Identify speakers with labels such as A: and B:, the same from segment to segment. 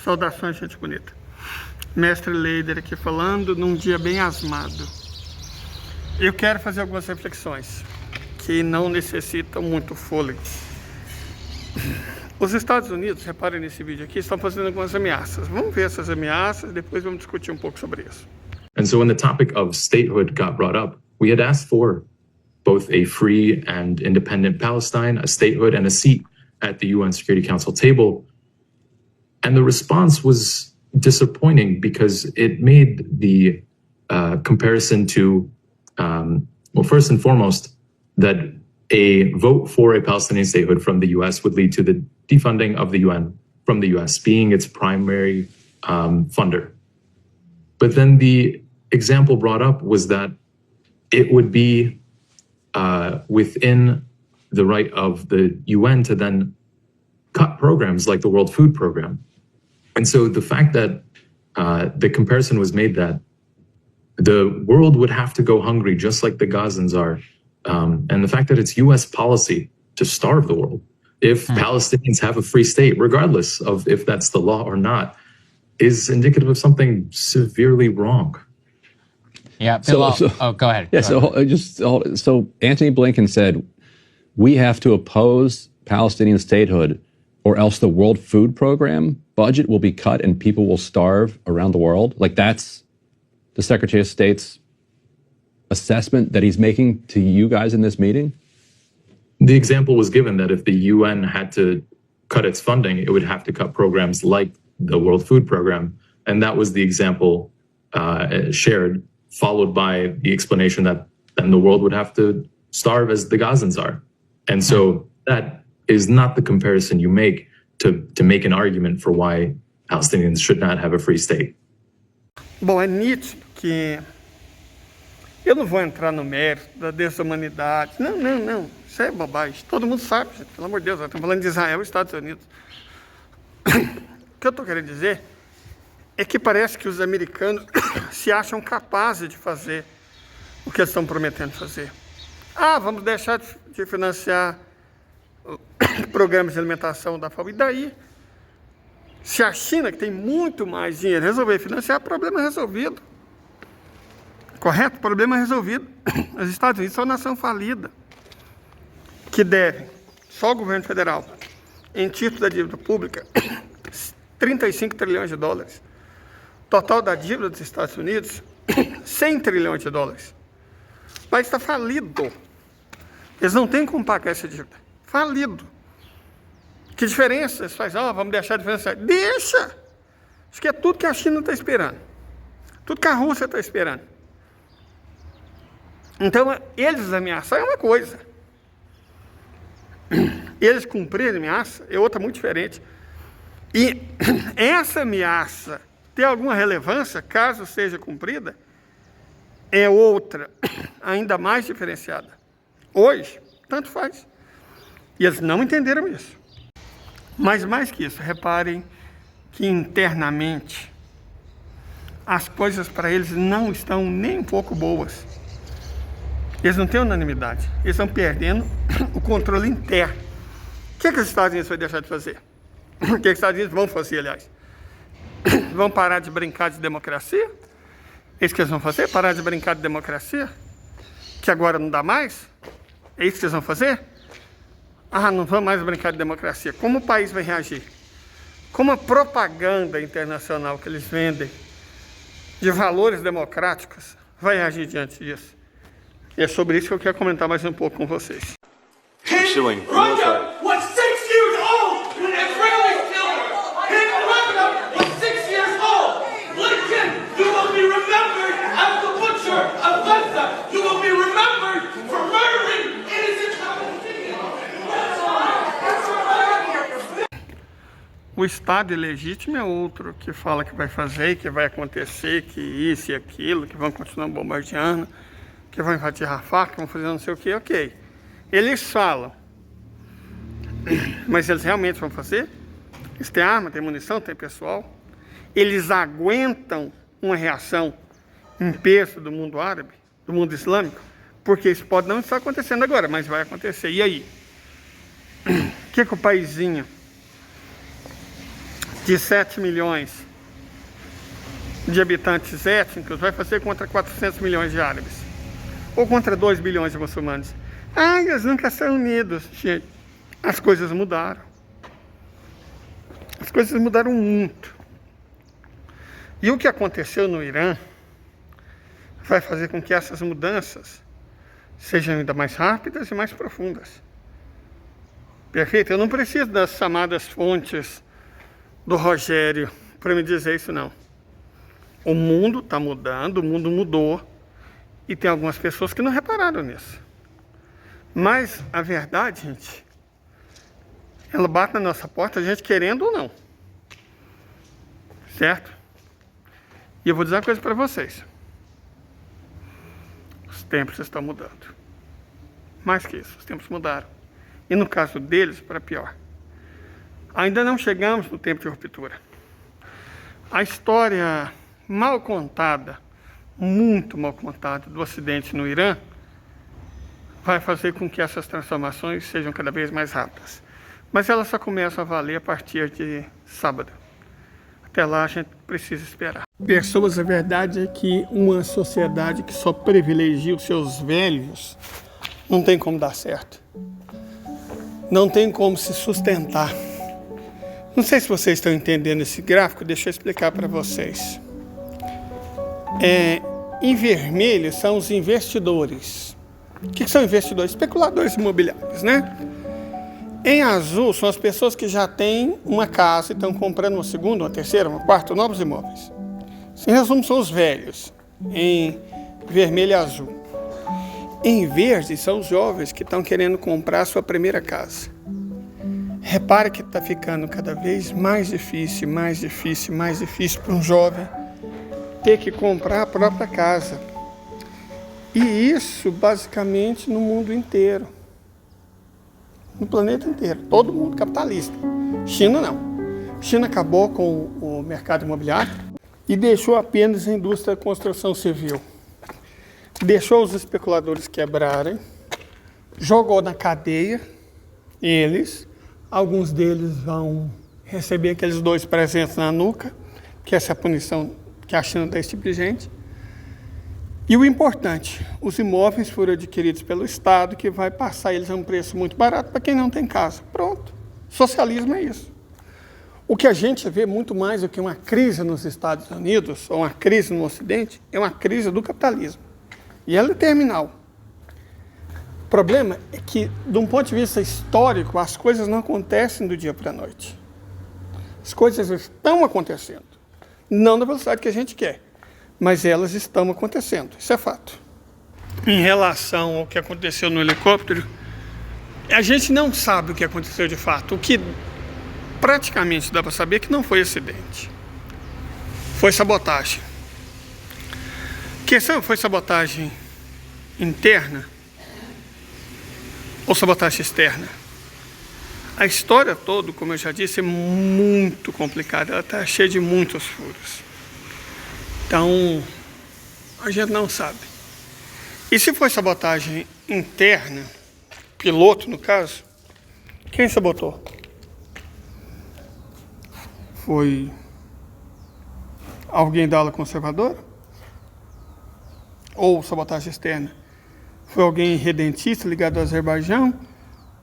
A: Saudações, gente bonita. Mestre Leider aqui falando num dia bem asmado. Eu quero fazer algumas reflexões que não necessitam muito fôlego. Os Estados Unidos, reparem nesse vídeo aqui, estão fazendo algumas ameaças. Vamos ver essas ameaças, depois vamos discutir um pouco sobre isso.
B: And so when the topic of statehood got brought up, we had asked for both a free and independent Palestine, a statehood, and a seat at the UN Security Council table. And the response was disappointing because it made the comparison to, well, first and foremost, that a vote for a Palestinian statehood from the US would lead to the defunding of the UN from the US being its primary funder. But then the example brought up was that it would be within the right of the UN to then cut programs like the World Food Program. And so the fact that the comparison was made that the world would have to go hungry just like the Gazans are, and the fact that it's US policy to starve the world if Palestinians have a free state, regardless of if that's the law or not, is indicative of something severely wrong.
C: Yeah, Bill, go ahead.
D: Yeah,
C: go ahead.
D: So Antony Blinken said, we have to oppose Palestinian statehood or else the World Food Program budget will be cut and people will starve around the world. Like, that's the Secretary of State's assessment that he's making to you guys in this meeting?
B: The example was given that if the UN had to cut its funding, it would have to cut programs like the World Food Program. And that was the example shared, followed by the explanation that then the world would have to starve as the Gazans are. And so that is not the comparison you make to make an argument for why Palestinians should not have a free state.
A: Bom, é nítido que eu não vou entrar no mérito da desumanidade. Não. Isso é bobagem. Todo mundo sabe, gente. Pelo amor de Deus, nós estamos falando de Israel e Estados Unidos. O que eu estou querendo dizer é que parece que os americanos se acham capazes de fazer o que eles estão prometendo fazer. Vamos deixar de financiar programas de alimentação da FAO. E daí? Se a China, que tem muito mais dinheiro, resolver financiar, problema resolvido. Correto? Problema resolvido. Os Estados Unidos são uma nação falida, que devem, só o governo federal, em título da dívida pública, 35 trilhões de dólares. Total da dívida dos Estados Unidos, 100 trilhões de dólares. O país está falido. Eles não têm como pagar essa dívida. Falido. Que diferença? Eles fazem, vamos deixar de financiar. Deixa! Isso que é tudo que a China está esperando. Tudo que a Rússia está esperando. Então, eles ameaçar é uma coisa. Eles cumprirem a ameaça é outra muito diferente. E essa ameaça ter alguma relevância, caso seja cumprida, é outra, ainda mais diferenciada. Hoje, tanto faz. E eles não entenderam isso. Mas mais que isso, reparem que internamente as coisas para eles não estão nem um pouco boas. Eles não têm unanimidade. Eles estão perdendo o controle interno. O que os Estados Unidos vão deixar de fazer? O que os Estados Unidos vão fazer, aliás? Vão parar de brincar de democracia? É isso que eles vão fazer? Parar de brincar de democracia? Que agora não dá mais? É isso que eles vão fazer? Não vamos mais brincar de democracia. Como o país vai reagir? Como a propaganda internacional que eles vendem de valores democráticos vai reagir diante disso? E é sobre isso que eu quero comentar mais um pouco com vocês.
E: Rwanda was 6 years old when Israelis killed her. Rwanda was 6 years old. Lincoln, you will be remembered as the butcher of Gaza. You will be remembered for murdering innocent Palestinians.
A: O Estado ilegítimo é outro, que fala que vai fazer, que vai acontecer, que isso e aquilo, que vão continuar bombardeando, que vão invadir Rafah, que vão fazer não sei o que, ok. Eles falam, mas eles realmente vão fazer? Eles têm arma, têm munição, têm pessoal? Eles aguentam uma reação em peso do mundo árabe, do mundo islâmico? Porque isso pode não estar acontecendo agora, mas vai acontecer. E aí? O que o paizinho de 7 milhões de habitantes étnicos vai fazer contra 400 milhões de árabes, ou contra 2 bilhões de muçulmanos. Ah, eles nunca são unidos. Gente, as coisas mudaram. As coisas mudaram muito. E o que aconteceu no Irã vai fazer com que essas mudanças sejam ainda mais rápidas e mais profundas. Perfeito? Eu não preciso das chamadas fontes do Rogério para me dizer isso, não. O mundo está mudando, o mundo mudou, e tem algumas pessoas que não repararam nisso. Mas a verdade, gente, ela bate na nossa porta, a gente querendo ou não. Certo? E eu vou dizer uma coisa para vocês. Os tempos estão mudando. Mais que isso, os tempos mudaram. E no caso deles, para pior. Ainda não chegamos no tempo de ruptura. A história mal contada, muito mal contada, do Ocidente no Irã, vai fazer com que essas transformações sejam cada vez mais rápidas. Mas elas só começam a valer a partir de sábado. Até lá a gente precisa esperar. Pessoas, a verdade é que uma sociedade que só privilegia os seus velhos não tem como dar certo. Não tem como se sustentar. Não sei se vocês estão entendendo esse gráfico, deixa eu explicar para vocês. Em vermelho são os investidores. O que são investidores? Especuladores imobiliários, né? Em azul são as pessoas que já têm uma casa e estão comprando uma segunda, uma terceira, uma quarta, novos imóveis. Em resumo, são os velhos, em vermelho e azul. Em verde são os jovens que estão querendo comprar a sua primeira casa. Repare que está ficando cada vez mais difícil para um jovem ter que comprar a própria casa. E isso basicamente no mundo inteiro. No planeta inteiro. Todo mundo capitalista. China não. China acabou com o mercado imobiliário e deixou apenas a indústria da construção civil. Deixou os especuladores quebrarem, jogou na cadeia eles. Alguns deles vão receber aqueles 2 presentes na nuca, que essa é a punição que a China dá a esse tipo de gente. E o importante, os imóveis foram adquiridos pelo Estado, que vai passar eles a um preço muito barato para quem não tem casa. Pronto. Socialismo é isso. O que a gente vê muito mais do que uma crise nos Estados Unidos, ou uma crise no Ocidente, é uma crise do capitalismo. E ela é terminal. O problema é que, de um ponto de vista histórico, as coisas não acontecem do dia para a noite. As coisas estão acontecendo. Não na velocidade que a gente quer, mas elas estão acontecendo. Isso é fato. Em relação ao que aconteceu no helicóptero, a gente não sabe o que aconteceu de fato. O que praticamente dá para saber é que não foi acidente. Foi sabotagem. A questão foi sabotagem interna ou sabotagem externa? A história toda, como eu já disse, é muito complicada. Ela está cheia de muitos furos. Então, a gente não sabe. E se foi sabotagem interna, piloto no caso, quem sabotou? Foi alguém da ala conservadora? Ou sabotagem externa? Foi alguém redentista ligado ao Azerbaijão?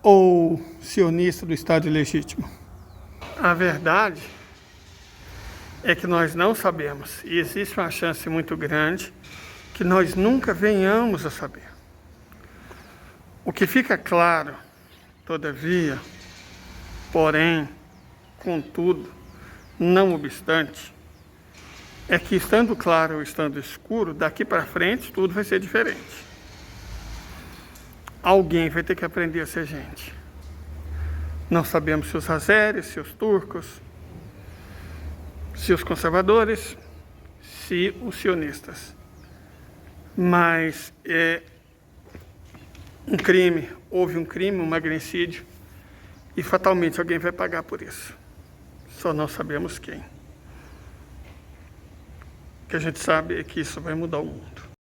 A: Ou sionista do Estado ilegítimo? A verdade é que nós não sabemos. E existe uma chance muito grande que nós nunca venhamos a saber. O que fica claro, todavia, porém, contudo, não obstante, é que estando claro ou estando escuro, daqui para frente tudo vai ser diferente. Alguém vai ter que aprender a ser gente. Não sabemos se os azeres, se os turcos, se os conservadores, se os sionistas. Mas é um crime, houve um crime, um magnicídio, e fatalmente alguém vai pagar por isso. Só não sabemos quem. O que a gente sabe é que isso vai mudar o mundo.